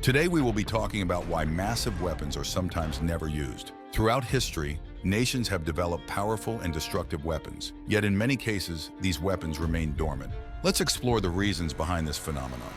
Today we will be talking about why massive weapons are sometimes never used. Throughout history, nations have developed powerful and destructive weapons, yet in many cases, these weapons remain dormant. Let's explore the reasons behind this phenomenon.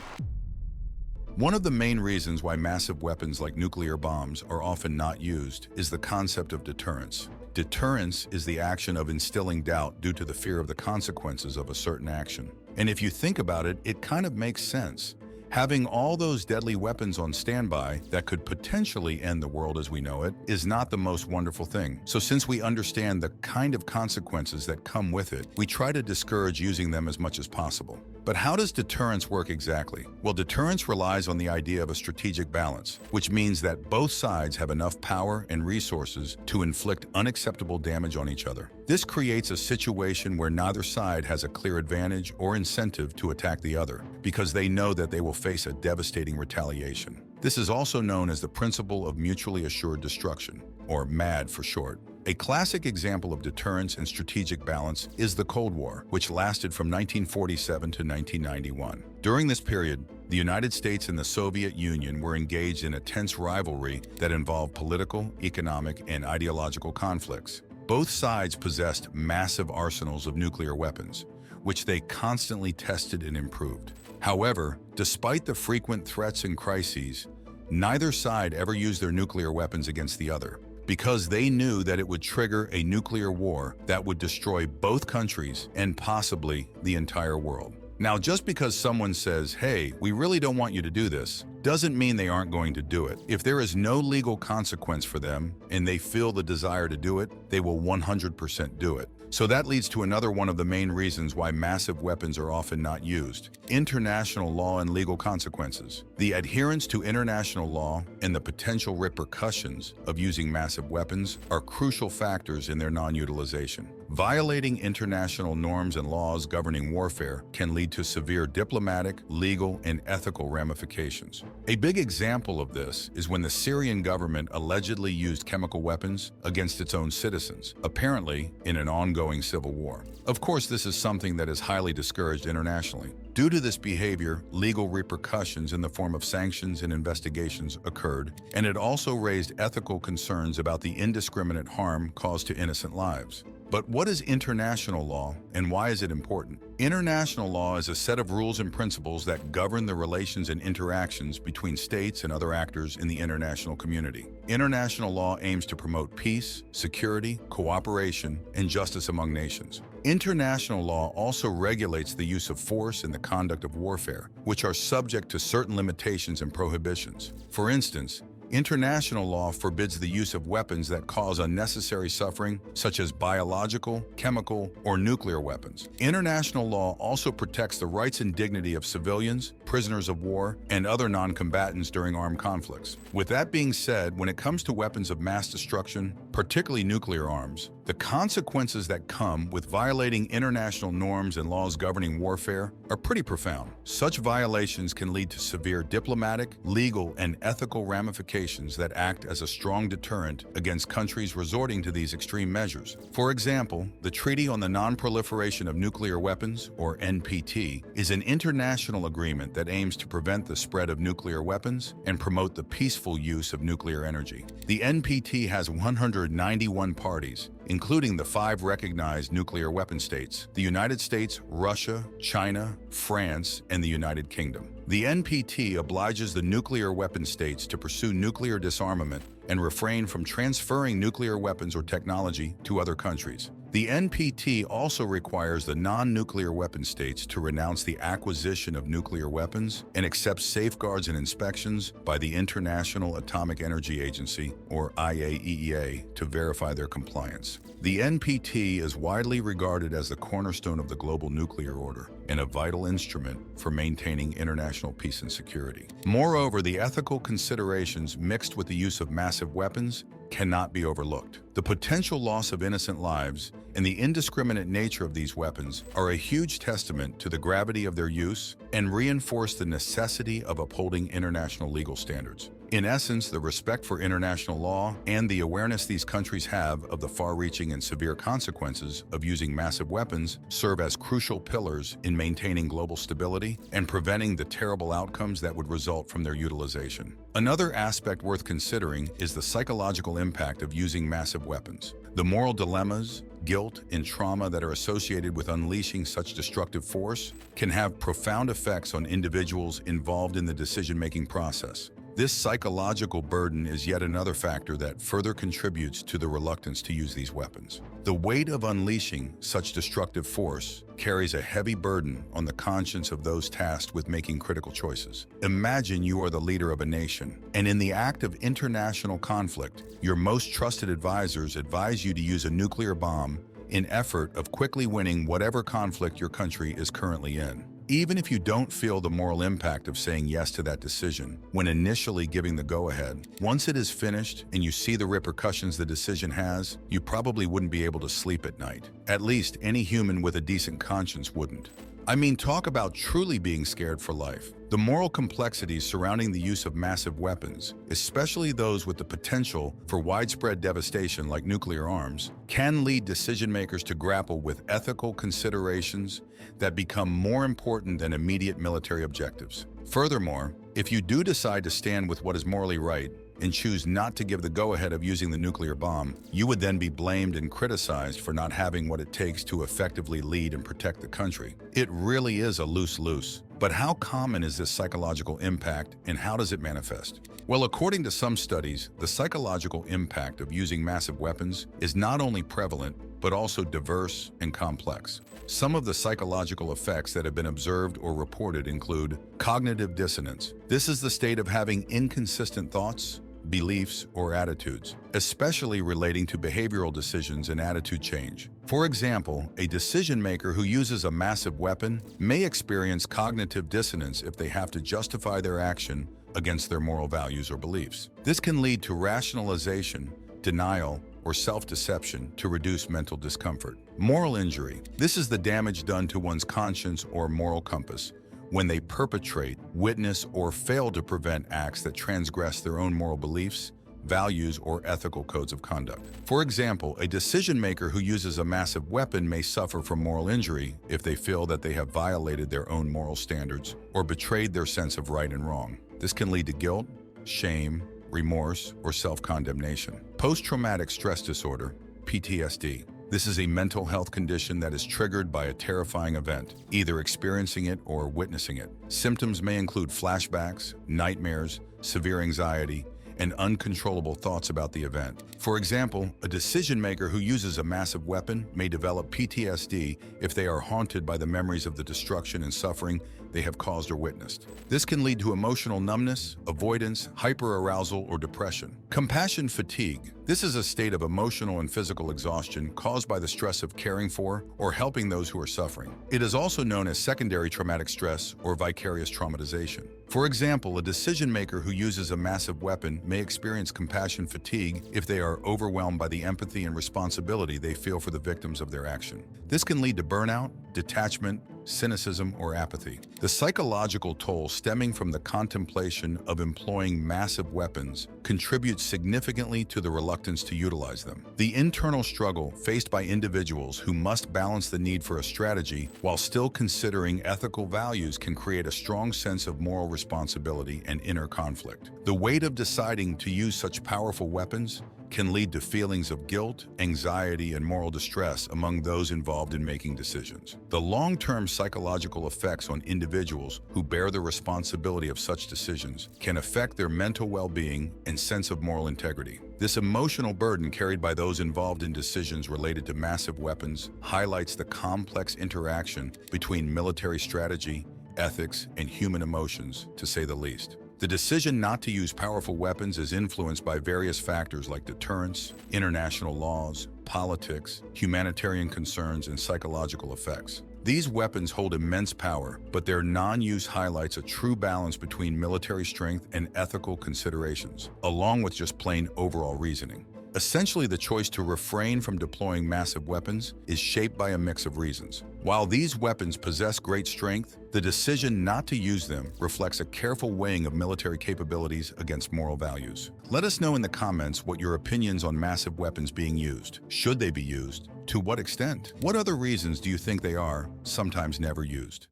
One of the main reasons why massive weapons like nuclear bombs are often not used is the concept of deterrence. Deterrence is the action of instilling doubt due to the fear of the consequences of a certain action. And if you think about it, it kind of makes sense. Having all those deadly weapons on standby that could potentially end the world as we know it is not the most wonderful thing. So since we understand the kind of consequences that come with it, we try to discourage using them as much as possible. But how does deterrence work exactly? Well, deterrence relies on the idea of a strategic balance, which means that both sides have enough power and resources to inflict unacceptable damage on each other. This creates a situation where neither side has a clear advantage or incentive to attack the other, because they know that they will face a devastating retaliation. This is also known as the principle of mutually assured destruction, or MAD for short. A classic example of deterrence and strategic balance is the Cold War, which lasted from 1947 to 1991. During this period, the United States and the Soviet Union were engaged in a tense rivalry that involved political, economic, and ideological conflicts. Both sides possessed massive arsenals of nuclear weapons, which they constantly tested and improved. However, despite the frequent threats and crises, neither side ever used their nuclear weapons against the other, because they knew that it would trigger a nuclear war that would destroy both countries and possibly the entire world. Now, just because someone says, hey, we really don't want you to do this, doesn't mean they aren't going to do it. If there is no legal consequence for them and they feel the desire to do it, they will 100% do it. So that leads to another one of the main reasons why massive weapons are often not used: international law and legal consequences. The adherence to international law and the potential repercussions of using massive weapons are crucial factors in their non-utilization. Violating international norms and laws governing warfare can lead to severe diplomatic, legal, and ethical ramifications. A big example of this is when the Syrian government allegedly used chemical weapons against its own citizens, apparently in an ongoing civil war. Of course, this is something that is highly discouraged internationally. Due to this behavior, legal repercussions in the form of sanctions and investigations occurred, and it also raised ethical concerns about the indiscriminate harm caused to innocent lives. But what is international law, and why is it important? International law is a set of rules and principles that govern the relations and interactions between states and other actors in the international community. International law aims to promote peace, security, cooperation, and justice among nations. International law also regulates the use of force and the conduct of warfare, which are subject to certain limitations and prohibitions. For instance, international law forbids the use of weapons that cause unnecessary suffering, such as biological, chemical, or nuclear weapons. International law also protects the rights and dignity of civilians, prisoners of war, and other non-combatants during armed conflicts. With that being said, when it comes to weapons of mass destruction, particularly nuclear arms, the consequences that come with violating international norms and laws governing warfare are pretty profound. Such violations can lead to severe diplomatic, legal, and ethical ramifications that act as a strong deterrent against countries resorting to these extreme measures. For example, the Treaty on the Non-Proliferation of Nuclear Weapons, or NPT, is an international agreement that aims to prevent the spread of nuclear weapons and promote the peaceful use of nuclear energy. The NPT has 191 parties, including the 5 recognized nuclear weapon states: the United States, Russia, China, France, and the United Kingdom. The NPT obliges the nuclear weapon states to pursue nuclear disarmament and refrain from transferring nuclear weapons or technology to other countries. The NPT also requires the non-nuclear weapon states to renounce the acquisition of nuclear weapons and accept safeguards and inspections by the International Atomic Energy Agency, or IAEA, to verify their compliance. The NPT is widely regarded as the cornerstone of the global nuclear order and a vital instrument for maintaining international peace and security. Moreover, the ethical considerations mixed with the use of massive weapons cannot be overlooked. The potential loss of innocent lives and the indiscriminate nature of these weapons are a huge testament to the gravity of their use and reinforce the necessity of upholding international legal standards. In essence, the respect for international law and the awareness these countries have of the far-reaching and severe consequences of using massive weapons serve as crucial pillars in maintaining global stability and preventing the terrible outcomes that would result from their utilization. Another aspect worth considering is the psychological impact of using massive weapons. The moral dilemmas, guilt, and trauma that are associated with unleashing such destructive force can have profound effects on individuals involved in the decision-making process. This psychological burden is yet another factor that further contributes to the reluctance to use these weapons. The weight of unleashing such destructive force carries a heavy burden on the conscience of those tasked with making critical choices. Imagine you are the leader of a nation, and in the act of international conflict, your most trusted advisors advise you to use a nuclear bomb in effort of quickly winning whatever conflict your country is currently in. Even if you don't feel the moral impact of saying yes to that decision when initially giving the go-ahead, once it is finished and you see the repercussions the decision has, you probably wouldn't be able to sleep at night. At least any human with a decent conscience wouldn't. I mean, talk about truly being scared for life. The moral complexities surrounding the use of massive weapons, especially those with the potential for widespread devastation like nuclear arms, can lead decision-makers to grapple with ethical considerations that become more important than immediate military objectives. Furthermore, if you do decide to stand with what is morally right and choose not to give the go-ahead of using the nuclear bomb, you would then be blamed and criticized for not having what it takes to effectively lead and protect the country. It really is a lose-lose. But how common is this psychological impact, and how does it manifest? Well, according to some studies, the psychological impact of using massive weapons is not only prevalent, but also diverse and complex. Some of the psychological effects that have been observed or reported include cognitive dissonance. This is the state of having inconsistent thoughts, beliefs, or attitudes, especially relating to behavioral decisions and attitude change. For example, a decision maker who uses a massive weapon may experience cognitive dissonance if they have to justify their action against their moral values or beliefs. This can lead to rationalization, denial, or self-deception to reduce mental discomfort. Moral injury. This is the damage done to one's conscience or moral compass when they perpetrate, witness, or fail to prevent acts that transgress their own moral beliefs, values, or ethical codes of conduct. For example, a decision maker who uses a massive weapon may suffer from moral injury if they feel that they have violated their own moral standards or betrayed their sense of right and wrong. This can lead to guilt, shame, remorse, or self-condemnation. Post-traumatic stress disorder, PTSD. This is a mental health condition that is triggered by a terrifying event, either experiencing it or witnessing it. Symptoms may include flashbacks, nightmares, severe anxiety, and uncontrollable thoughts about the event. For example, a decision maker who uses a massive weapon may develop PTSD if they are haunted by the memories of the destruction and suffering they have caused or witnessed. This can lead to emotional numbness, avoidance, hyperarousal, or depression. Compassion fatigue. This is a state of emotional and physical exhaustion caused by the stress of caring for or helping those who are suffering. It is also known as secondary traumatic stress or vicarious traumatization. For example, a decision maker who uses a massive weapon may experience compassion fatigue if they are overwhelmed by the empathy and responsibility they feel for the victims of their action. This can lead to burnout, detachment, cynicism, or apathy. The psychological toll stemming from the contemplation of employing massive weapons contributes significantly to the reluctance to utilize them. The internal struggle faced by individuals who must balance the need for a strategy while still considering ethical values can create a strong sense of moral responsibility and inner conflict. The weight of deciding to use such powerful weapons can lead to feelings of guilt, anxiety, and moral distress among those involved in making decisions. The long-term psychological effects on individuals who bear the responsibility of such decisions can affect their mental well-being and sense of moral integrity. This emotional burden carried by those involved in decisions related to massive weapons highlights the complex interaction between military strategy, ethics, and human emotions, to say the least. The decision not to use powerful weapons is influenced by various factors like deterrence, international laws, politics, humanitarian concerns, and psychological effects. These weapons hold immense power, but their non-use highlights a true balance between military strength and ethical considerations, along with just plain overall reasoning. Essentially, the choice to refrain from deploying massive weapons is shaped by a mix of reasons. While these weapons possess great strength, the decision not to use them reflects a careful weighing of military capabilities against moral values. Let us know in the comments what your opinions on massive weapons being used. Should they be used? To what extent? What other reasons do you think they are sometimes never used?